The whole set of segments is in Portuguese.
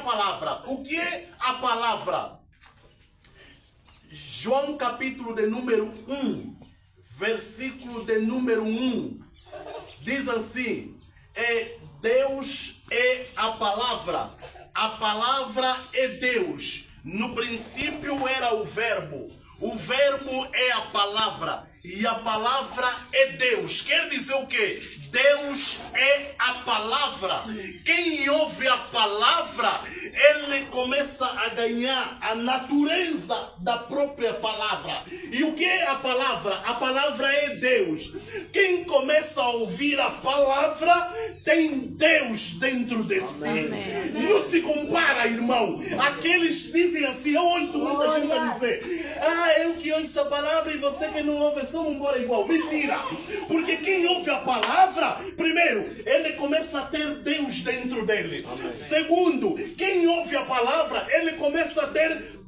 palavra? O que é a palavra? João capítulo de número 1, versículo de número 1, diz assim: Deus é a palavra é Deus. No princípio era o verbo é a palavra, e a palavra é Deus. Quer dizer o quê? Deus é a palavra. Quem ouve a palavra, ele começa a ganhar a natureza da própria palavra. E o que é a palavra? A palavra é Deus. Quem começa a ouvir a palavra, tem Deus dentro de si. Amém. Não se compara, irmão. Aqueles dizem assim, eu ouço muita gente a dizer, eu que ouço a palavra e você que não ouve, somos embora igual. Mentira. Porque quem ouve a palavra, primeiro, ele começa a ter Deus dentro dele. Amém. Segundo, quem ouve a palavra, ele começa a ter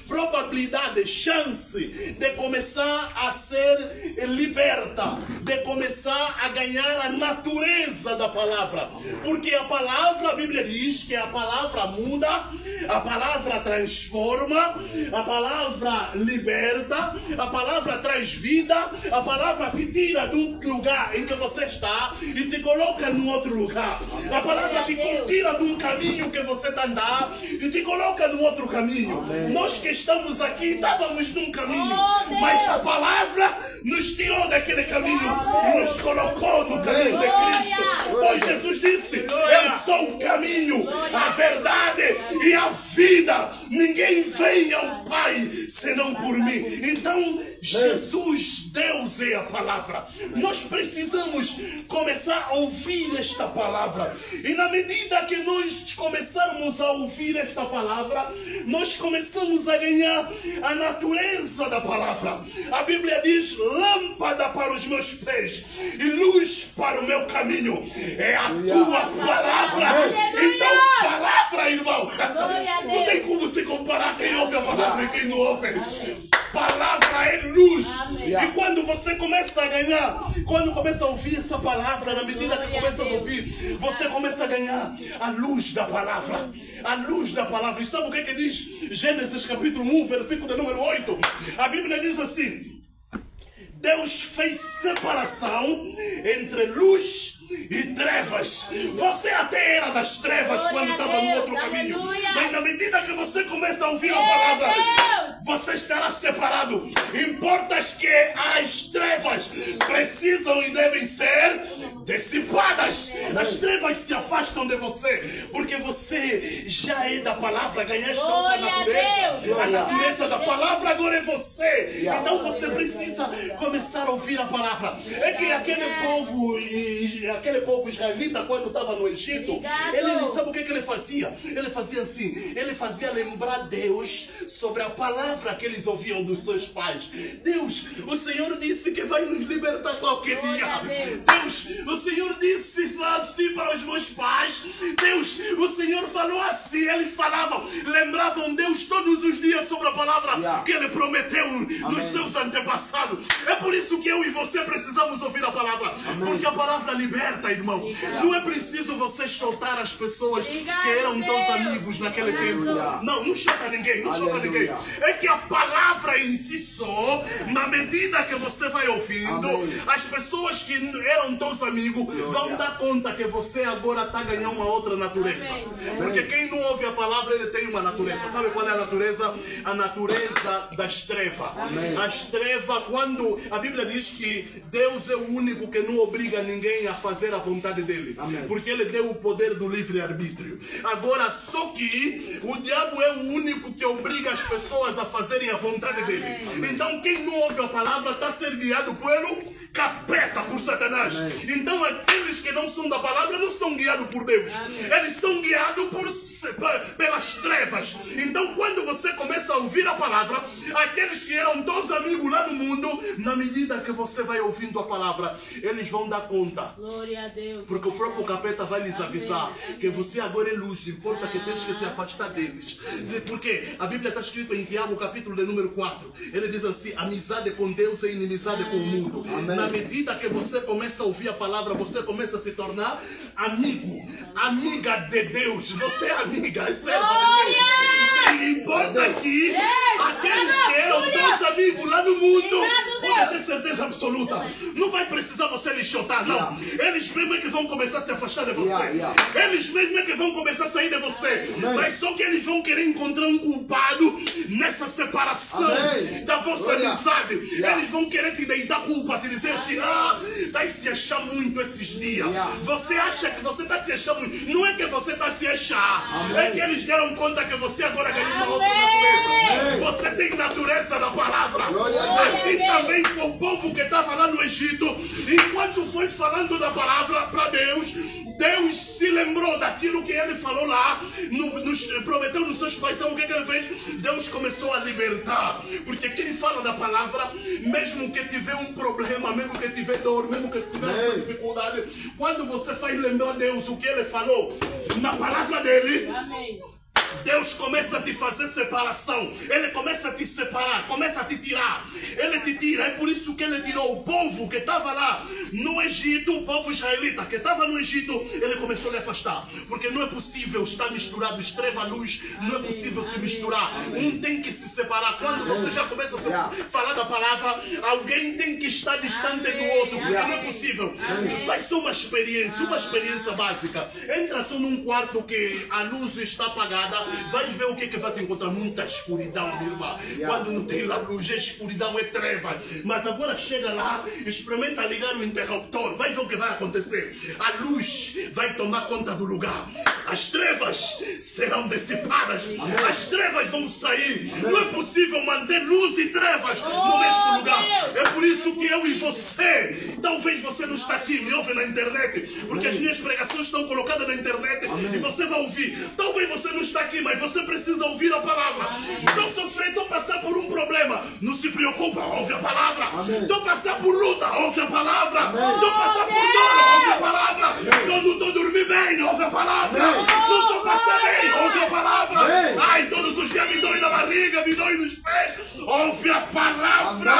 probabilidade, chance de começar a ser liberta, de começar a ganhar a natureza da palavra. Porque a palavra, a Bíblia diz que a palavra muda, a palavra transforma, a palavra liberta, a palavra traz vida, a palavra te tira de um lugar em que você está e te coloca num outro lugar. A palavra te tira de um caminho que você está andando e te coloca num outro caminho. Amém. Nós que estamos aqui estávamos num caminho, mas a palavra nos tirou daquele caminho e nos colocou no caminho de Cristo. Pois Jesus disse, eu sou o caminho, a verdade e a vida. Ninguém vem ao Pai senão por mim. Então Jesus, Deus é a palavra. Nós precisamos começar a ouvir esta palavra, e na medida que nós começarmos a ouvir esta palavra, nós começamos a ganhar a natureza da palavra. A Bíblia diz, lâmpada para os meus pés e luz para o meu caminho é a tua palavra. Então, palavra, irmão, não tem como se comparar quem ouve a palavra e quem não ouve. Palavra é luz. E quando você começa a ganhar, quando começa a ouvir essa palavra, na medida que começa a ouvir, você começa a ganhar a luz da palavra. A luz da palavra. E sabe o que diz Gênesis capítulo 1, versículo de número 8? A Bíblia diz assim: Deus fez separação entre luz e trevas. Você até era das trevas quando estava no outro caminho, mas na medida que você começa a ouvir a palavra, você estará separado. Importa que as trevas precisam e devem ser dissipadas. As trevas se afastam de você, porque você já é da palavra, ganhaste outra natureza. A natureza da palavra agora é você. Então você precisa começar a ouvir a palavra. É que aquele povo israelita, quando estava no Egito, ele, sabe o que ele fazia? Ele fazia assim, ele fazia lembrar Deus sobre a palavra que eles ouviam dos seus pais. Deus, o Senhor disse que vai nos libertar qualquer dia. Deus, o Senhor disse assim para os meus pais. Deus, o Senhor falou assim. Eles falavam, lembravam Deus todos os dias sobre a palavra que Ele prometeu nos seus antepassados. É por isso que eu e você precisamos ouvir a palavra. Porque a palavra liberta, irmão. Não é preciso você soltar as pessoas que eram teus amigos naquele tempo. Não choca ninguém, não choca ninguém. É que a palavra em si só, na medida que você vai ouvindo, as pessoas que eram teus amigos vão dar conta que você agora está ganhando uma outra natureza. Porque quem não ouve a palavra, ele tem uma natureza. Sabe qual é a natureza? A natureza das trevas. As trevas, quando a Bíblia diz que Deus é o único que não obriga ninguém a fazer a vontade dele. Porque ele deu o poder do livre-arbítrio. Agora, só que o diabo é o único que obriga as pessoas a fazerem a vontade dele. Então, quem não ouve a palavra está sendo guiado pelo capeta, por Satanás. Então, aqueles que não são da palavra não são guiados por Deus. Eles são guiados pelas das trevas. Então, quando você começa a ouvir a palavra, aqueles que eram teus amigos lá no mundo, na medida que você vai ouvindo a palavra, eles vão dar conta. Glória a Deus. Porque o próprio capeta vai lhes avisar que você agora é luz, importa que tens que se afastar deles. Porque a Bíblia está escrita em Tiago, capítulo de número 4. Ele diz assim: amizade com Deus é inimizade com o mundo. Amém. Na medida que você começa a ouvir a palavra, você começa a se tornar amigo, amiga de Deus. Você é amiga, é serva de Deus. Se importa que aqueles que eram teus amigos lá no mundo, pode ter certeza absoluta, não vai precisar você lixotar, não. Eles mesmo é que vão começar a se afastar de você. Eles mesmo é que vão começar a sair de você. Mas só que eles vão querer encontrar um culpado nessa separação da vossa amizade. Eles vão querer te deitar culpa, te dizer assim: ah, está se achando muito esses dias. Você acha que você está se achando muito. Não é que você está se achando, é que eles deram conta que você agora ganhou uma outra natureza. Você tem natureza da palavra. Assim também com o povo que estava lá no Egito, enquanto foi falando da palavra para Deus, Deus se lembrou daquilo que ele falou lá, nos prometeu nos seus pais. Sabe o que ele fez? Deus começou a libertar. Porque quem fala da palavra, mesmo que tiver um problema, mesmo que tiver dor, mesmo que tiver uma dificuldade, quando você faz lembrar Deus o que ele falou na palavra dele, Deus começa a te fazer separação. Ele começa a te separar, começa a te tirar. Ele te tira. É por isso que ele tirou o povo que estava lá no Egito, o povo israelita que estava no Egito. Ele começou a lhe afastar. Porque não é possível estar misturado, treva, luz. Não é possível se misturar. Um tem que se separar. Quando você já começa a falar da palavra, alguém tem que estar distante do outro. Porque não é possível. Faz só uma experiência básica. Entra só num quarto que a luz está apagada. Vai ver o que vai encontrar. Muita escuridão, minha irmã. Quando não tem lá luz, a escuridão é treva. Mas agora chega lá, experimenta ligar o interruptor. Vai ver o que vai acontecer. A luz vai tomar conta do lugar. As trevas serão dissipadas. As trevas vão sair. Não é possível manter luz e trevas no mesmo lugar. É por isso que eu e você, talvez você não está aqui, me ouve na internet, porque as minhas pregações estão colocadas na internet e você vai ouvir. Talvez você não está aqui, mas você precisa ouvir a palavra. Estou sofrendo, estou passando por um problema. Não se preocupa, ouve a palavra. Estou passando por luta, ouve a palavra. Estou passando por dor, ouve a palavra. Não estou dormindo bem, ouve a palavra. Não estou passando bem, ouve a palavra. Ai, todos os dias me dói na barriga, me dói nos pés. Ouve a palavra.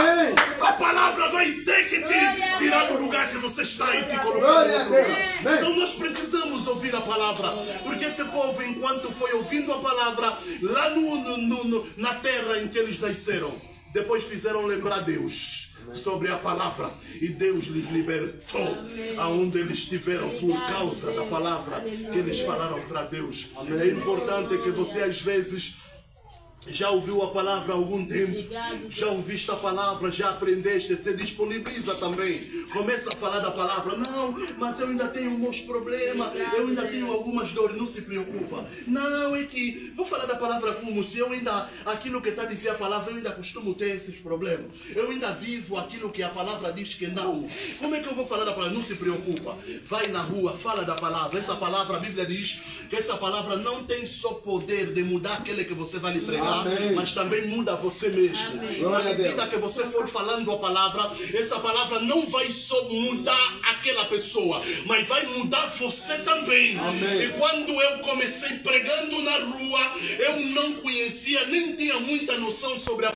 A palavra vai ter que te tirar do lugar que você está e te colocar no outro lugar. Então nós precisamos ouvir a palavra, porque esse povo, enquanto foi ouvindo a palavra lá na terra em que eles nasceram, depois fizeram lembrar Deus sobre a palavra e Deus lhes libertou aonde eles estiveram por causa da palavra que eles falaram para Deus. É importante que você às vezes já ouviu a palavra há algum tempo, já ouviste a palavra, já aprendeste, se disponibiliza também, começa a falar da palavra. Não, mas eu ainda tenho meus problemas, eu ainda tenho algumas dores. Não se preocupa. Não, é que vou falar da palavra como se eu ainda, aquilo que está dizendo a palavra, eu ainda costumo ter esses problemas, eu ainda vivo aquilo que a palavra diz que não. Como é que eu vou falar da palavra? Não se preocupa, vai na rua, fala da palavra. Essa palavra, a Bíblia diz que essa palavra não tem só poder de mudar aquele que você vai lhe pregar, mas também muda você mesmo. Na medida que você for falando a palavra, essa palavra não vai só mudar aquela pessoa, mas vai mudar você também. E quando eu comecei pregando na rua, eu não conhecia, nem tinha muita noção sobre a